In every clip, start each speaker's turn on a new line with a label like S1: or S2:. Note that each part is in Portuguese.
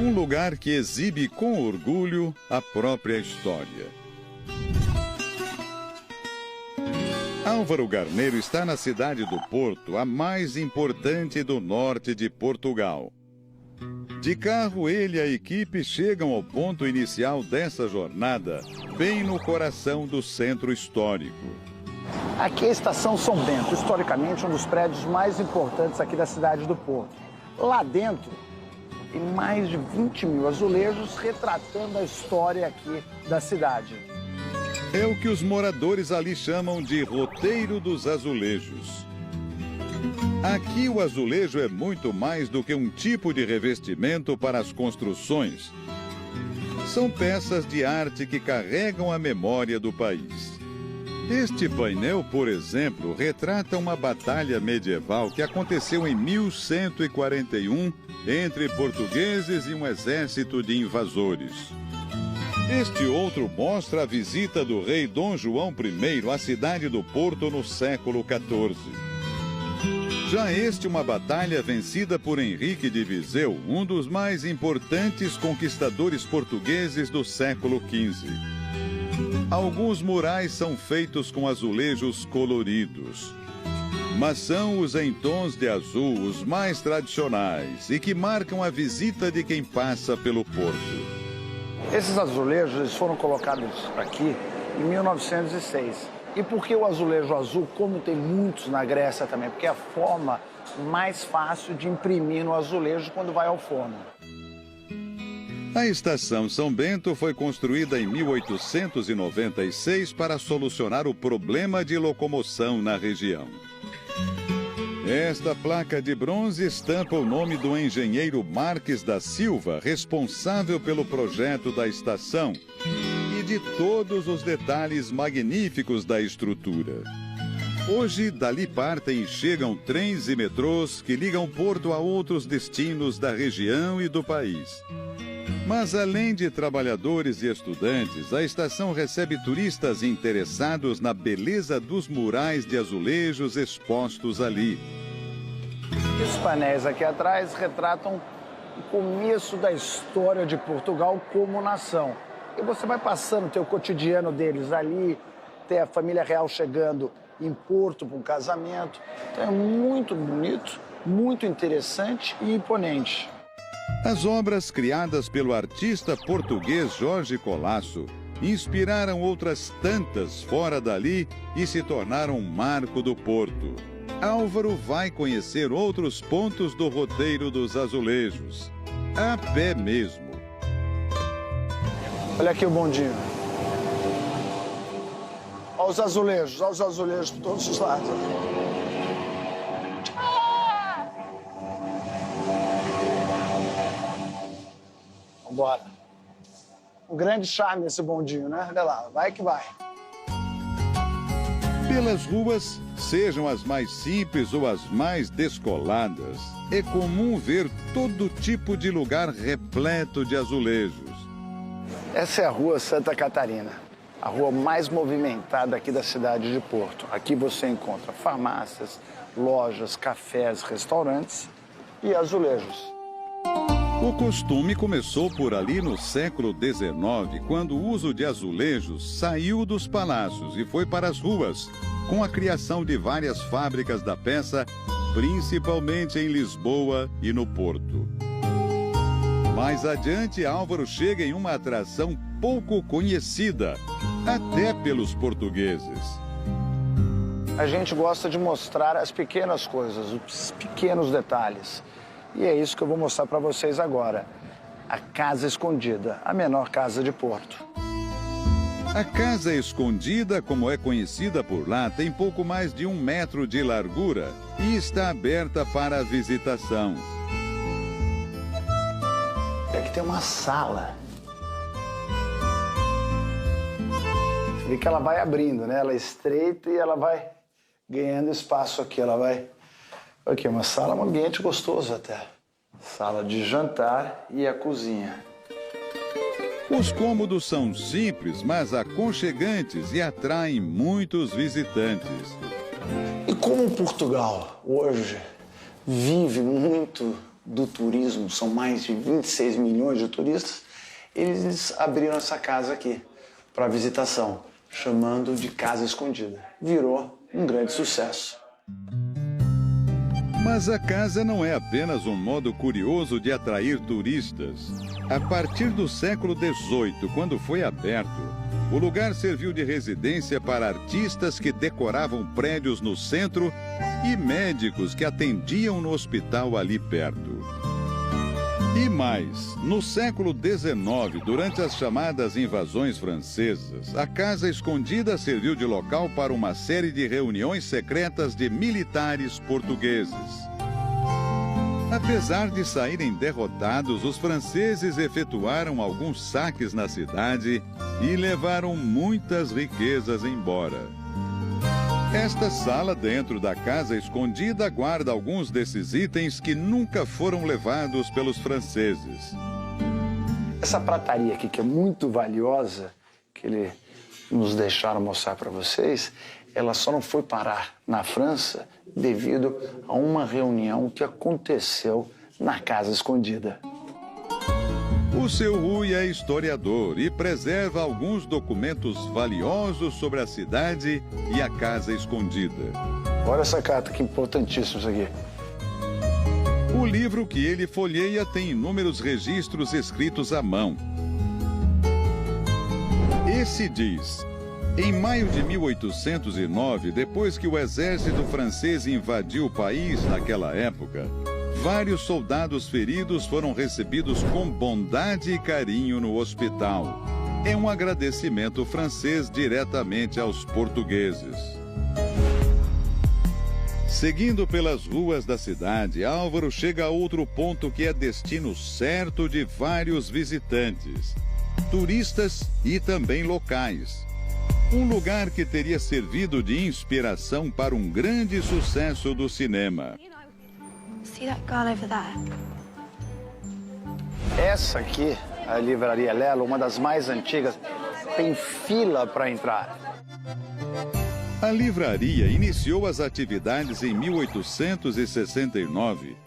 S1: Um lugar que exibe com orgulho a própria história. Álvaro Garneiro está na cidade do Porto, a mais importante do norte de Portugal. De carro, ele e a equipe chegam ao ponto inicial dessa jornada, bem no coração do centro histórico.
S2: Aqui é a Estação São Bento, historicamente um dos prédios mais importantes aqui da cidade do Porto. Lá dentro, tem mais de 20 mil azulejos retratando a história aqui da cidade.
S1: É o que os moradores ali chamam de roteiro dos azulejos. Aqui o azulejo é muito mais do que um tipo de revestimento para as construções. São peças de arte que carregam a memória do país. Este painel, por exemplo, retrata uma batalha medieval que aconteceu em 1141 entre portugueses e um exército de invasores. Este outro mostra a visita do rei Dom João I à cidade do Porto no século XIV. Já este, uma batalha vencida por Henrique de Viseu, um dos mais importantes conquistadores portugueses do século XV. Alguns murais são feitos com azulejos coloridos, mas são os em tons de azul os mais tradicionais e que marcam a visita de quem passa pelo Porto.
S2: Esses azulejos eles foram colocados aqui em 1906. E por que o azulejo azul, como tem muitos na Grécia também? Porque é a forma mais fácil de imprimir no azulejo quando vai ao forno.
S1: A Estação São Bento foi construída em 1896 para solucionar o problema de locomoção na região. Esta placa de bronze estampa o nome do engenheiro Marques da Silva, responsável pelo projeto da estação e de todos os detalhes magníficos da estrutura. Hoje, dali partem e chegam trens e metrôs que ligam Porto a outros destinos da região e do país. Mas, além de trabalhadores e estudantes, a estação recebe turistas interessados na beleza dos murais de azulejos expostos ali.
S2: Esses painéis aqui atrás retratam o começo da história de Portugal como nação. E você vai passando, tem o cotidiano deles ali, tem a família real chegando em Porto para um casamento. Então é muito bonito, muito interessante e imponente.
S1: As obras criadas pelo artista português Jorge Colasso inspiraram outras tantas fora dali e se tornaram um marco do Porto. Álvaro vai conhecer outros pontos do roteiro dos azulejos, a pé mesmo.
S2: Olha aqui o bondinho. Olha os azulejos por todos os lados. Vambora. Um grande charme esse bondinho, né? Olha lá, vai que vai.
S1: Pelas ruas, sejam as mais simples ou as mais descoladas, é comum ver todo tipo de lugar repleto de azulejos.
S2: Essa é a Rua Santa Catarina, a rua mais movimentada aqui da cidade de Porto. Aqui você encontra farmácias, lojas, cafés, restaurantes e azulejos.
S1: O costume começou por ali no século XIX, quando o uso de azulejos saiu dos palácios e foi para as ruas, com a criação de várias fábricas da peça, principalmente em Lisboa e no Porto. Mais adiante, Álvaro chega em uma atração pouco conhecida, até pelos portugueses.
S2: A gente gosta de mostrar as pequenas coisas, os pequenos detalhes. E é isso que eu vou mostrar para vocês agora. A Casa Escondida, a menor casa de Porto.
S1: A Casa Escondida, como é conhecida por lá, tem pouco mais de 1 metro de largura e está aberta para a visitação.
S2: Aqui tem uma sala. Você vê que ela vai abrindo, né? Ela é estreita e ela vai ganhando espaço aqui. Ela vai... Aqui, uma sala, um ambiente gostoso até. Sala de jantar e a cozinha.
S1: Os cômodos são simples, mas aconchegantes e atraem muitos visitantes.
S2: E como Portugal hoje vive muito do turismo, são mais de 26 milhões de turistas, eles abriram essa casa aqui para visitação, chamando de Casa Escondida. Virou um grande sucesso.
S1: Mas a casa não é apenas um modo curioso de atrair turistas. A partir do século XVIII, quando foi aberto, o lugar serviu de residência para artistas que decoravam prédios no centro e médicos que atendiam no hospital ali perto. E mais, no século XIX, durante as chamadas invasões francesas, a Casa Escondida serviu de local para uma série de reuniões secretas de militares portugueses. Apesar de saírem derrotados, os franceses efetuaram alguns saques na cidade e levaram muitas riquezas embora. Esta sala dentro da Casa Escondida guarda alguns desses itens que nunca foram levados pelos franceses.
S2: Essa prataria aqui, que é muito valiosa, que eles nos deixaram mostrar para vocês, ela só não foi parar na França devido a uma reunião que aconteceu na Casa Escondida.
S1: O seu Rui é historiador e preserva alguns documentos valiosos sobre a cidade e a Casa Escondida.
S2: Olha essa carta, que importantíssima isso aqui.
S1: O livro que ele folheia tem inúmeros registros escritos à mão. Esse diz: em maio de 1809, depois que o exército francês invadiu o país naquela época, vários soldados feridos foram recebidos com bondade e carinho no hospital. É um agradecimento francês diretamente aos portugueses. Seguindo pelas ruas da cidade, Álvaro chega a outro ponto que é destino certo de vários visitantes, turistas e também locais. Um lugar que teria servido de inspiração para um grande sucesso do cinema.
S3: See that girl over there?
S2: Essa aqui, a Livraria Lelo, uma das mais antigas, tem fila para entrar.
S1: A livraria iniciou as atividades em 1869,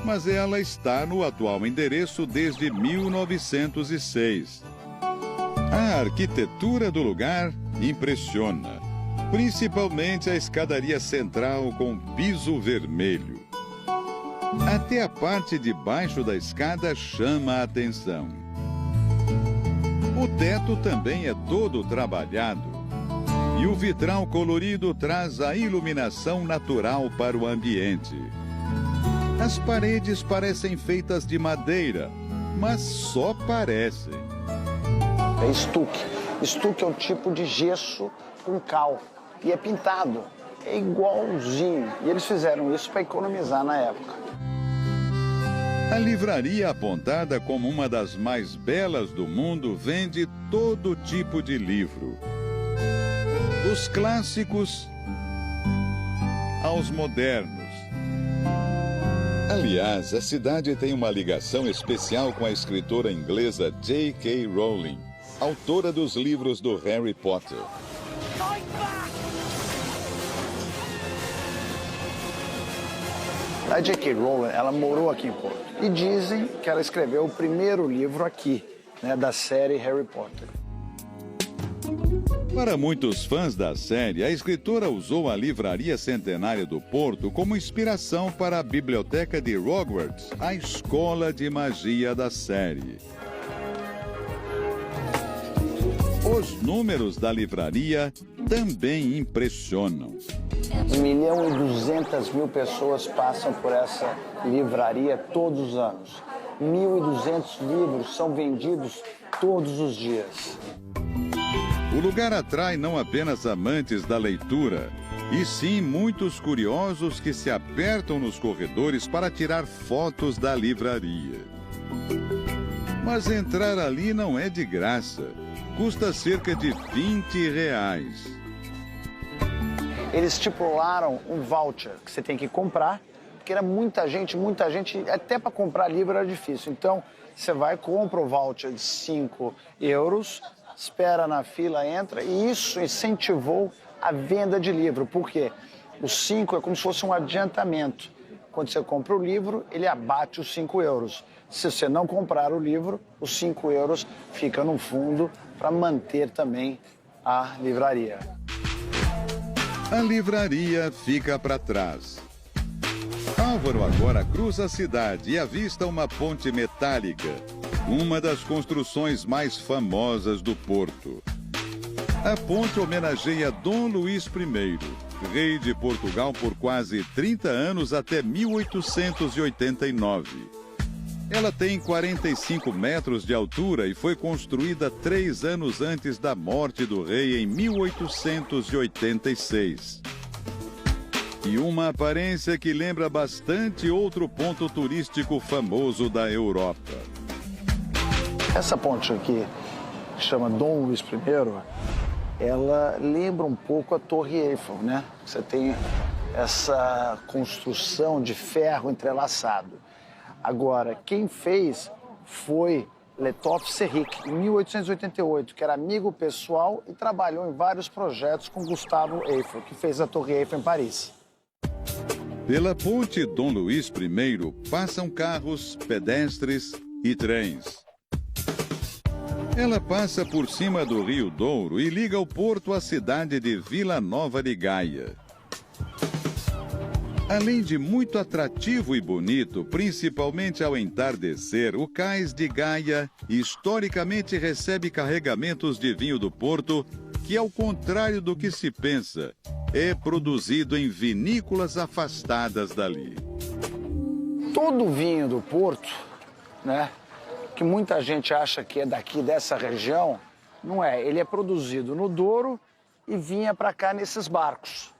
S1: mas ela está no atual endereço desde 1906. A arquitetura do lugar impressiona, principalmente a escadaria central com piso vermelho. Até a parte de baixo da escada chama a atenção. O teto também é todo trabalhado e o vitral colorido traz a iluminação natural para o ambiente. As paredes parecem feitas de madeira, mas só parecem.
S2: É estuque. Estuque é um tipo de gesso com cal e é pintado. É igualzinho. E eles fizeram isso para economizar na época.
S1: A livraria, apontada como uma das mais belas do mundo, vende todo tipo de livro. Dos clássicos aos modernos. Aliás, a cidade tem uma ligação especial com a escritora inglesa J.K. Rowling, autora dos livros do Harry Potter.
S2: A J.K. Rowling, ela morou aqui em Porto. E dizem que ela escreveu o primeiro livro aqui, né, da série Harry Potter.
S1: Para muitos fãs da série, a escritora usou a Livraria Centenária do Porto como inspiração para a biblioteca de Hogwarts, a escola de magia da série. Os números da livraria também impressionam.
S2: 1.200.000 pessoas passam por essa livraria todos os anos. 1.200 livros são vendidos todos os dias.
S1: O lugar atrai não apenas amantes da leitura, e sim muitos curiosos que se apertam nos corredores para tirar fotos da livraria. Mas entrar ali não é de graça. Custa cerca de R$20.
S2: Eles estipularam um voucher que você tem que comprar, porque era muita gente, até para comprar livro era difícil. Então, você vai, compra o voucher de €5, espera na fila, entra, e isso incentivou a venda de livro. Por quê? O 5 é como se fosse um adiantamento. Quando você compra o livro, ele abate os 5 euros. Se você não comprar o livro, os 5 euros ficam no fundo para manter também a livraria.
S1: A livraria fica para trás. Álvaro agora cruza a cidade e avista uma ponte metálica, uma das construções mais famosas do Porto. A ponte homenageia Dom Luís I, rei de Portugal por quase 30 anos até 1889. Ela tem 45 metros de altura e foi construída 3 anos antes da morte do rei em 1886. E uma aparência que lembra bastante outro ponto turístico famoso da Europa.
S2: Essa ponte aqui, que chama Dom Luís I, ela lembra um pouco a Torre Eiffel, né? Você tem essa construção de ferro entrelaçado. Agora, quem fez foi Letov-Serrick, em 1888, que era amigo pessoal e trabalhou em vários projetos com Gustavo Eiffel, que fez a Torre Eiffel em Paris.
S1: Pela ponte Dom Luís I passam carros, pedestres e trens. Ela passa por cima do Rio Douro e liga o porto à cidade de Vila Nova de Gaia. Além de muito atrativo e bonito, principalmente ao entardecer, o cais de Gaia historicamente recebe carregamentos de vinho do Porto, que, ao contrário do que se pensa, é produzido em vinícolas afastadas dali.
S2: Todo o vinho do Porto, né, que muita gente acha que é daqui dessa região, não é. Ele é produzido no Douro e vinha para cá nesses barcos.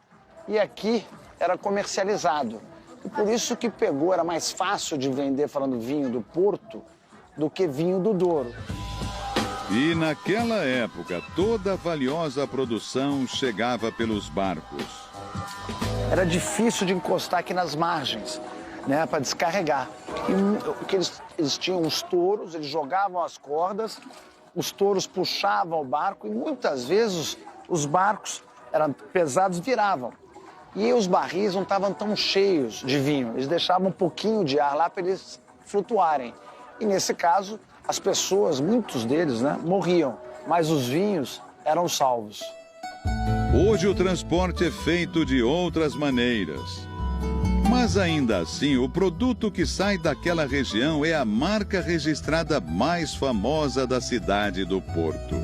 S2: E aqui era comercializado. E por isso que pegou, era mais fácil de vender falando vinho do Porto do que vinho do Douro.
S1: E naquela época, toda a valiosa produção chegava pelos barcos.
S2: Era difícil de encostar aqui nas margens, né, para descarregar. E que eles tinham os touros, eles jogavam as cordas, os touros puxavam o barco e muitas vezes os barcos eram pesados, viravam. E os barris não estavam tão cheios de vinho, eles deixavam um pouquinho de ar lá para eles flutuarem. E nesse caso, as pessoas, muitos deles, né, morriam, mas os vinhos eram salvos.
S1: Hoje o transporte é feito de outras maneiras. Mas ainda assim, o produto que sai daquela região é a marca registrada mais famosa da cidade do Porto.